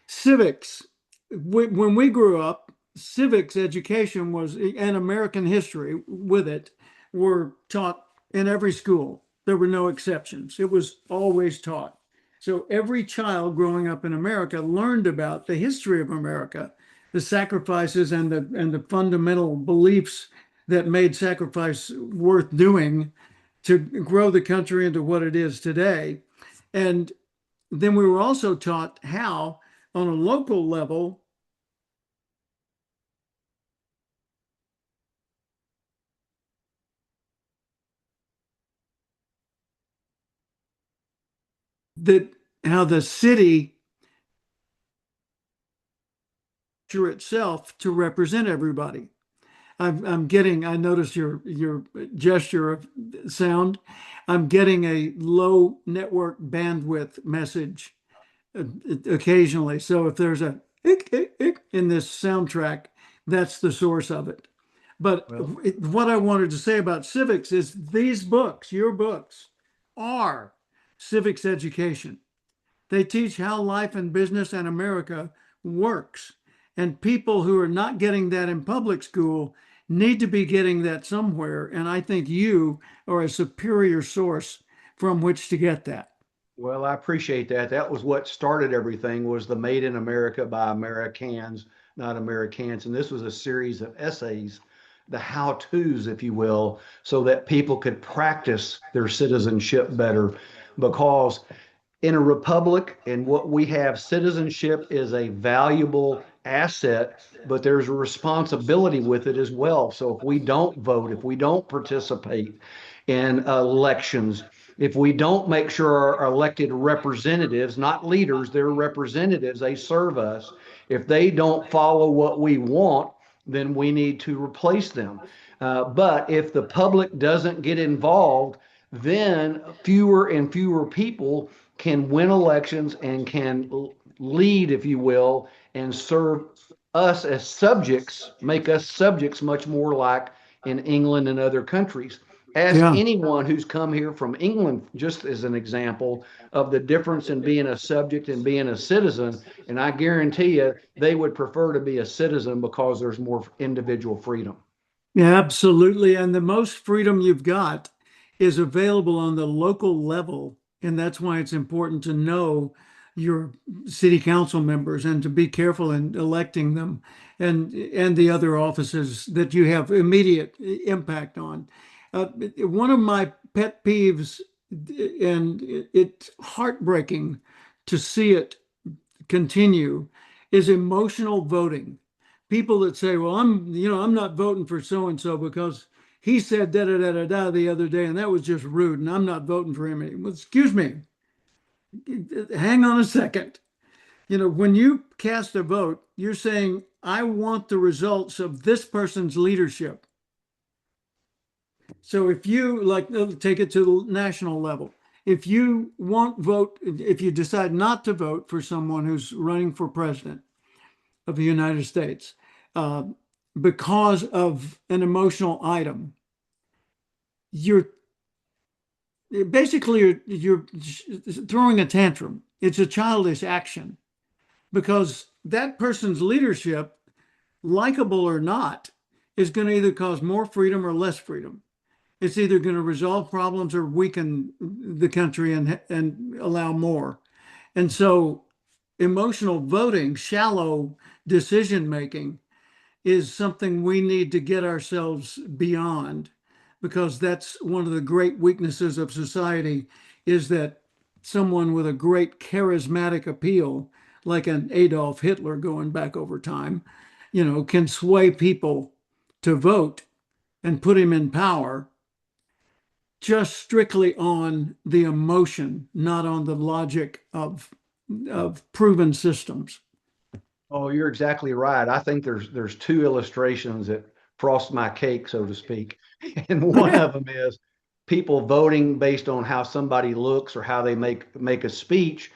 Civics, when we grew up, civics education was, and American history with it, were taught in every school. There were no exceptions. It was always taught. So every child growing up in America learned about the history of America, the sacrifices and the fundamental beliefs that made sacrifice worth doing to grow the country into what it is today. And then we were also taught how on a local level, that how the city itself to represent everybody. I'm getting, I noticed your gesture of sound. I'm getting a low network bandwidth message occasionally. So if there's a ick, ick, ick in this soundtrack, that's the source of it. But Well, what I wanted to say about civics is these books, your books, are civics education. They teach how life and business in America works. And people who are not getting that in public school need to be getting that somewhere. And I think you are a superior source from which to get that. well, I appreciate that. That was what started everything, was the Made in America by Americans, not Americans. And this was a series of essays, the how-tos, if you will, so that people could practice their citizenship better. Because in a republic and what we have, citizenship is a valuable asset, but there's a responsibility with it as well. So if we don't vote, if we don't participate in elections, if we don't make sure our elected representatives, not leaders, they're representatives, they serve us, if they don't follow what we want, then we need to replace them. But if the public doesn't get involved, then fewer and fewer people can win elections and can lead, if you will, and serve us as subjects, make us subjects much more like in England and other countries. Ask Yeah. anyone who's come here from England, just as an example of the difference in being a subject and being a citizen. And I guarantee you, they would prefer to be a citizen because there's more individual freedom. Yeah, absolutely. And the most freedom you've got is available on the local level. And that's why it's important to know your city council members and to be careful in electing them and the other offices that you have immediate impact on. One of my pet peeves, and it's heartbreaking to see it continue, is emotional voting. People that say, well, I'm not voting for so and so because he said da da da da da the other day, and that was just rude, and I'm not voting for him. Well, excuse me, hang on a second. When you cast a vote, you're saying, I want the results of this person's leadership. So if you like, take it to the national level, if you won't vote, if you decide not to vote for someone who's running for president of the United States, uh, because of an emotional item, you're basically you're throwing a tantrum. It's a childish action because that person's leadership, likable or not, is going to either cause more freedom or less freedom. It's either going to resolve problems or weaken the country and allow more. And so emotional voting, shallow decision making is something we need to get ourselves beyond, because that's one of the great weaknesses of society, is that someone with a great charismatic appeal, like an Adolf Hitler going back over time, can sway people to vote and put him in power just strictly on the emotion, not on the logic of proven systems. Oh, you're exactly right. I think there's two illustrations that frost my cake, so to speak. And one of them is people voting based on how somebody looks or how they make a speech,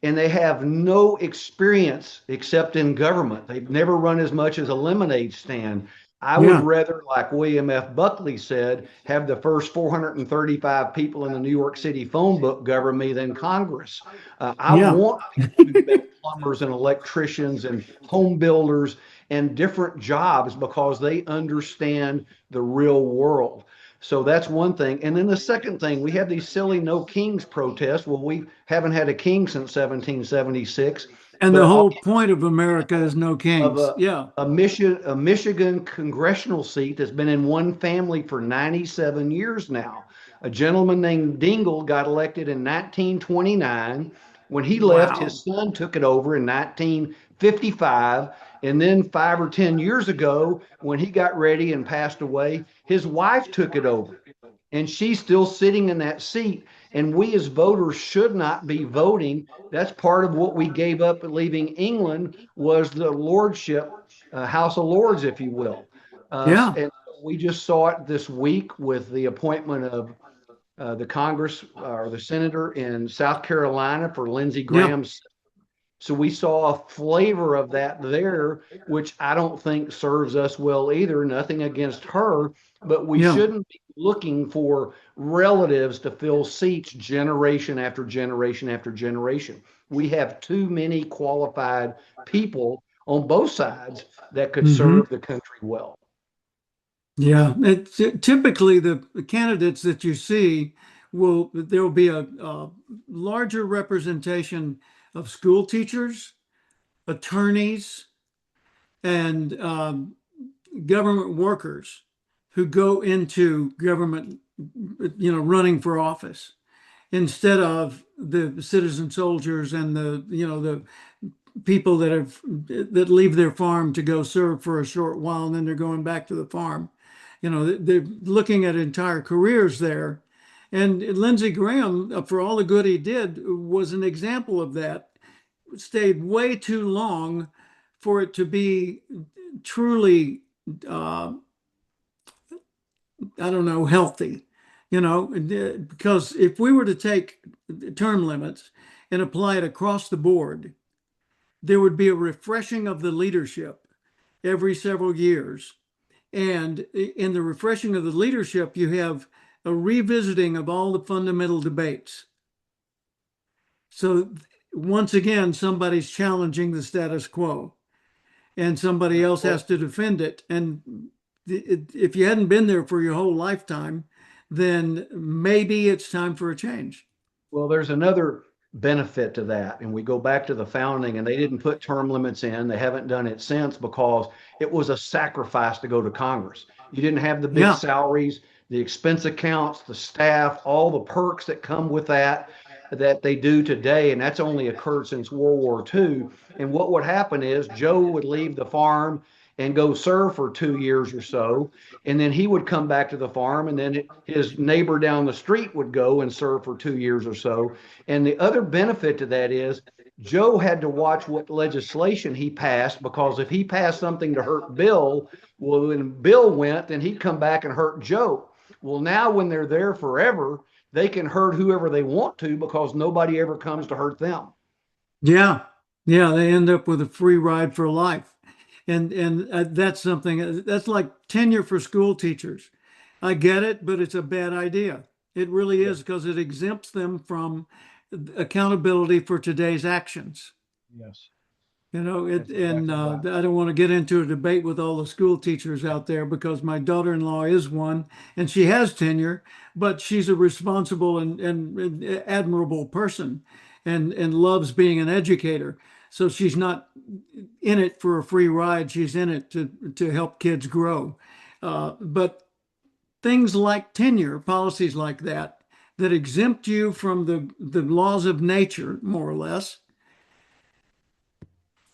and they have no experience except in government. They've never run as much as a lemonade stand. I would Yeah, rather, like William F. Buckley said, have the first 435 people in the New York City phone book govern me than Congress. I yeah. want people who've been plumbers and electricians and home builders and different jobs because they understand the real world. So that's one thing. And then the second thing, we have these silly no kings protests. Well, we haven't had a king since 1776, And the but I'll whole point of America is no of kings. Yeah. a Michigan congressional seat that's been in one family for 97 years now. A gentleman named Dingle got elected in 1929. When he left, Wow. his son took it over in 1955. And then 5 or 10 years ago, when he got ready and passed away, his wife took it over. And she's still sitting in that seat. And we as voters should not be voting. That's part of what we gave up at leaving England was the lordship, House of Lords, if you will. Yeah. And we just saw it this week with the appointment of the Congress or the senator in South Carolina for Lindsey Yeah. Graham's. So we saw a flavor of that there, which I don't think serves us well either. Nothing against her, but we Yeah. shouldn't be looking for relatives to fill seats generation after generation after generation. We have too many qualified people on both sides that could Hmm. serve the country well. Yeah. Typically the candidates that you see there will be a larger representation of school teachers, attorneys, and government workers who go into government, running for office instead of the citizen soldiers and the people that leave their farm to go serve for a short while and then they're going back to the farm. They're looking at entire careers there. And Lindsey Graham, for all the good he did, was an example of that. Stayed way too long for it to be truly, uh, I don't know, healthy. Because if we were to take term limits and apply it across the board, there would be a refreshing of the leadership every several years. And in the refreshing of the leadership, you have a revisiting of all the fundamental debates. So once again, somebody's challenging the status quo and somebody else has Well, to defend it. And if you hadn't been there for your whole lifetime, then maybe it's time for a change. Well, there's another benefit to that. And we go back to the founding, and they didn't put term limits in. They haven't done it since because it was a sacrifice to go to Congress. You didn't have the big Yeah. salaries, the expense accounts, the staff, all the perks that come with that they do today. And that's only occurred since World War II. And what would happen is Joe would leave the farm and go serve for 2 years or so. And then he would come back to the farm, and then his neighbor down the street would go and serve for 2 years or so. And the other benefit to that is Joe had to watch what legislation he passed because if he passed something to hurt Bill, well, when Bill went, then he'd come back and hurt Joe. Well, now when they're there forever, they can hurt whoever they want to because nobody ever comes to hurt them. Yeah. Yeah. They end up with a free ride for life. And that's something that's like tenure for school teachers. I get it, but it's a bad idea. It really Yeah. is because it exempts them from accountability for today's actions. Yes. It That's and exactly right. I don't want to get into a debate with all the school teachers out there because my daughter-in-law is one and she has tenure, but she's a responsible and admirable person and loves being an educator. So she's not in it for a free ride. She's in it to help kids grow. But things like tenure, policies like that, that exempt you from the laws of nature, more or less,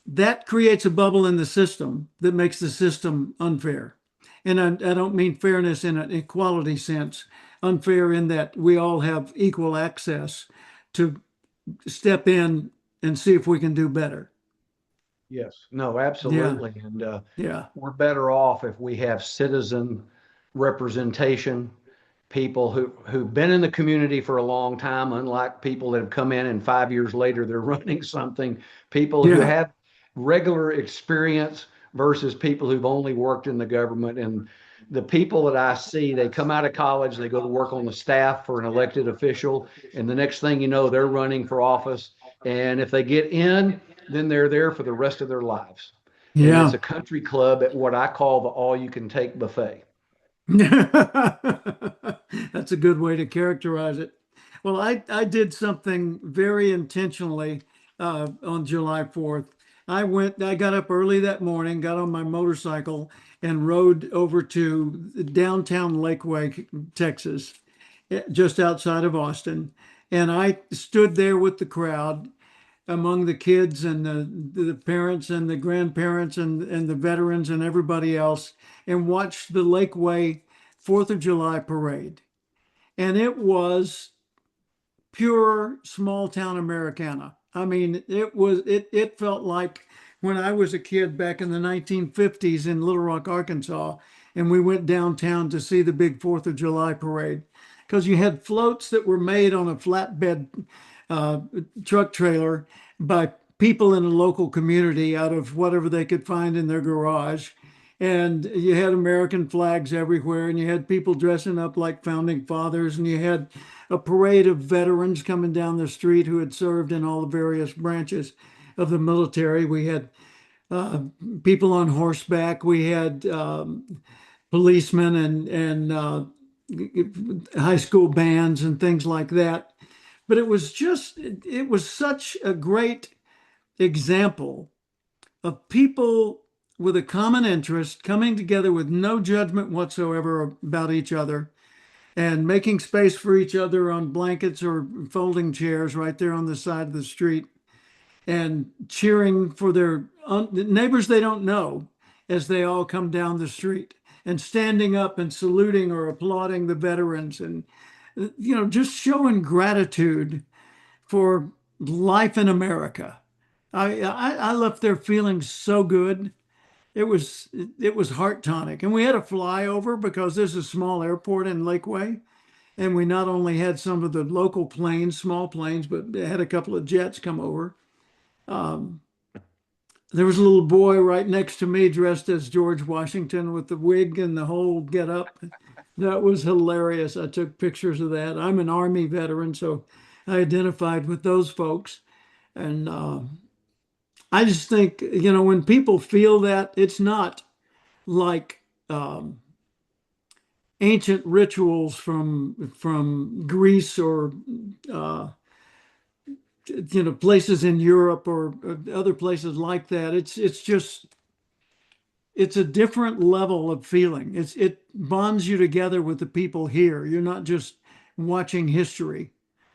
that creates a bubble in the system that makes the system unfair. And I don't mean fairness in an equality sense, unfair in that we all have equal access to step in and see if we can do better. Yes. No, Yeah, absolutely. And yeah, we're better off if we have citizen representation, people who've been in the community for a long time, unlike people that have come in and 5 years later they're running something, people who yeah, have regular experience versus people who've only worked in the government. And the people that I see, they come out of college, they go to work on the staff for an elected official, and the next thing you know, they're running for office. And if they get in, then they're there for the rest of their lives. And it's yeah. a country club at what I call the all you can take buffet. That's a good way to characterize it. Well, I did something very intentionally on July 4th. I got up early that morning, got on my motorcycle, and rode over to downtown Lakeway, Texas, just outside of Austin. And I stood there with the crowd among the kids and the parents and the grandparents and the veterans and everybody else, and watched the Lakeway 4th of July parade. And it was pure small town Americana. I mean, it felt like when I was a kid back in the 1950s in Little Rock, Arkansas, and we went downtown to see the big 4th of July parade. Because you had floats that were made on a flatbed uh, truck trailer by people in a local community out of whatever they could find in their garage. And you had American flags everywhere, and you had people dressing up like founding fathers, and you had a parade of veterans coming down the street who had served in all the various branches of the military. We had uh, people on horseback. We had policemen and high school bands and things like that. But it was such a great example of people with a common interest coming together with no judgment whatsoever about each other and making space for each other on blankets or folding chairs right there on the side of the street and cheering for their neighbors they don't know as they all come down the street and standing up and saluting or applauding the veterans and just showing gratitude for life in America. I left there feeling so good. It was heart tonic, and we had a flyover because there's a small airport in Lakeway, and we not only had some of the local planes, small planes, but they had a couple of jets come over. Um, there was a little boy right next to me dressed as George Washington with the wig and the whole get up. That was hilarious. I took pictures of that. I'm an Army veteran, so I identified with those folks. And I just think, when people feel that, it's not like ancient rituals from Greece or uh, places in Europe or other places like that. It's a different level of feeling. It bonds you together with the people here. You're not just watching history.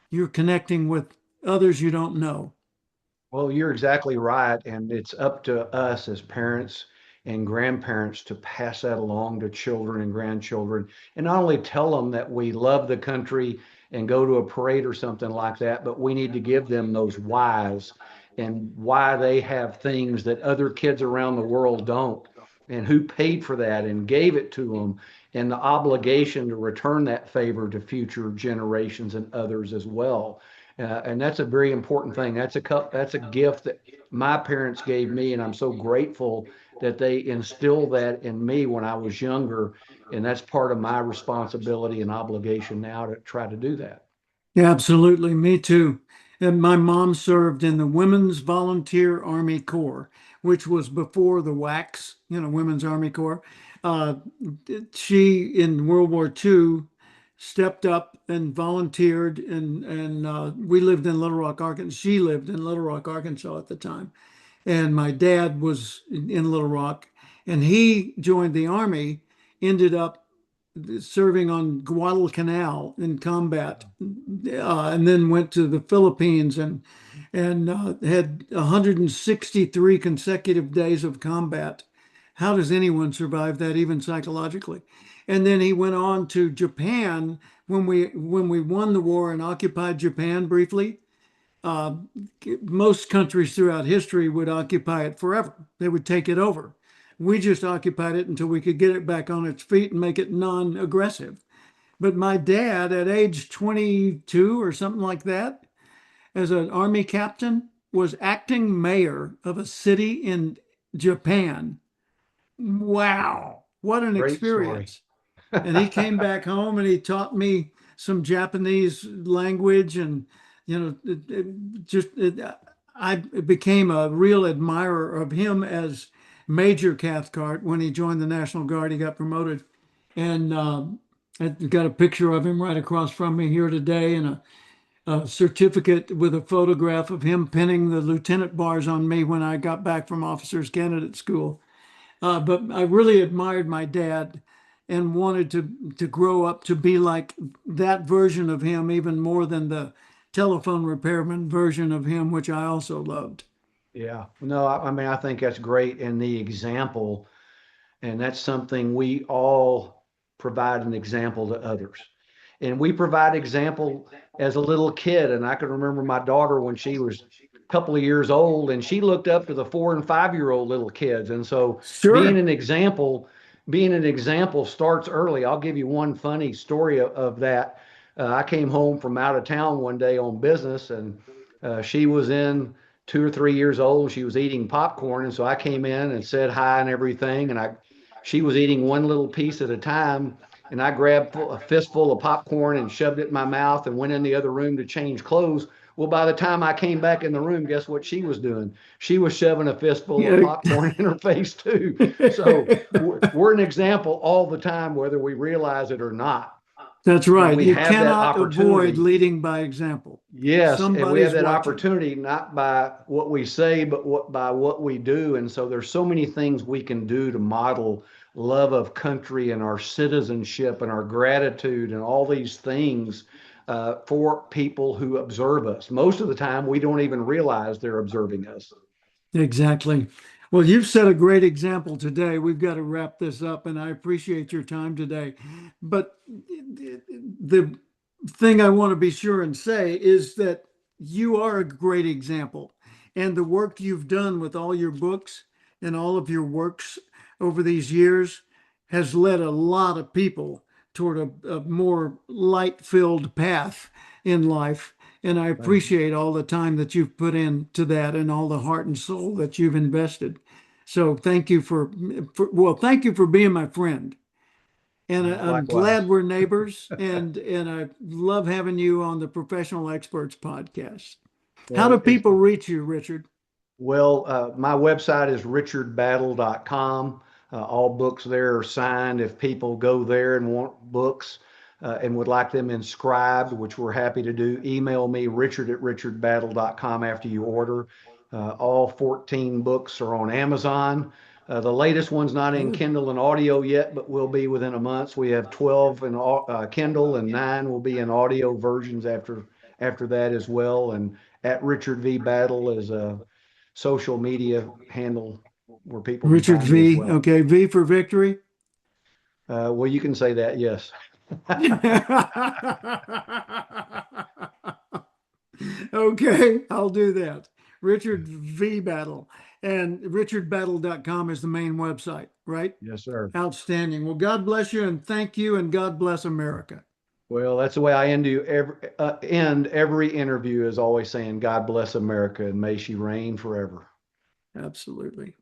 You're connecting with others you don't know. Well, you're exactly right. And it's up to us as parents and grandparents to pass that along to children and grandchildren. And not only tell them that we love the country and go to a parade or something like that, but we need to give them those whys and why they have things that other kids around the world don't, and who paid for that and gave it to them, and the obligation to return that favor to future generations and others as well. And that's a very important thing. That's a gift that my parents gave me, and I'm so grateful that they instilled that in me when I was younger. And that's part of my responsibility and obligation now to try to do that. Yeah, absolutely. Me too. And my mom served in the Women's Volunteer Army Corps, which was before the WACS, Women's Army Corps. Uh, she, in World War II, stepped up and volunteered, and we lived in Little Rock, Arkansas. She lived in Little Rock, Arkansas at the time. And my dad was in Little Rock, and he joined the Army, ended up serving on Guadalcanal in combat, and then went to the Philippines and had 163 consecutive days of combat. How does anyone survive that, even psychologically? And then he went on to Japan when we won the war and occupied Japan briefly. Uh, Most countries throughout history would occupy it forever. They would take it over. We just occupied it until we could get it back on its feet and make it non-aggressive. But my dad, at age 22 or something like that, as an army captain, was acting mayor of a city in Japan. Wow, what an Great story. experience. And he came back home and he taught me some Japanese language and I became a real admirer of him as Major Cathcart. When he joined the National Guard, he got promoted, and I've got a picture of him right across from me here today, and a certificate with a photograph of him pinning the lieutenant bars on me when I got back from officers candidate school. But I really admired my dad and wanted to grow up to be like that version of him, even more than the telephone repairman version of him, which I also loved. Yeah. No, I mean, I think that's great. And the example, and that's something we all provide an example to others. And we provide example as a little kid. And I can remember my daughter when she was a couple of years old, and she looked up to the 4 and 5 year old little kids. And so being Sure. an example, being an example starts early. I'll give you one funny story of that. I came home from out of town one day on business, and she was in 2 or 3 years old. She was eating popcorn, and so I came in and said hi and everything. And she was eating one little piece at a time, and I grabbed a fistful of popcorn and shoved it in my mouth and went in the other room to change clothes. Well, by the time I came back in the room, guess what she was doing? She was shoving a fistful of Yeah. popcorn in her face too. So we're an example all the time, whether we realize it or not. That's And right. we You have that cannot avoid opportunity. leading by example. Yes, and we have Somebody's that watching. opportunity not by what we say, but by what we do. And so there's so many things we can do to model love of country and our citizenship and our gratitude and all these things for people who observe us. Most of the time, we don't even realize they're observing us. Exactly. Well, you've set a great example today. We've got to wrap this up, and I appreciate your time today. But the thing I want to be sure and say is that you are a great example. And the work you've done with all your books and all of your works over these years has led a lot of people toward a more light-filled path in life. And I Thank you. appreciate all the time that you've put into that and all the heart and soul that you've invested. So thank you well, thank you for being my friend. And I'm Likewise. glad we're neighbors, and I love having you on the Professional Experts podcast. How do Well, people reach you, Richard? my website is richardbattle.com. All books there are signed. If people go there and want books and would like them inscribed, which we're happy to do, email me, richard@richardbattle.com after you order. All 14 books are on Amazon. The latest one's not in Good. Kindle and audio yet, but will be within a month. So we have 12 in Kindle, and 9 will be in audio versions after that as well. And at Richard V Battle is a social media handle where people can Richard find me as V. well. Okay, V for victory. Well, you can say that, yes. Okay, I'll do that. Richard V Battle. And richardbattle.com is the main website, right? Yes, sir. Outstanding. Well, God bless you and thank you, and God bless America. Well, that's the way I end every interview is always saying, God bless America and may she reign forever. Absolutely.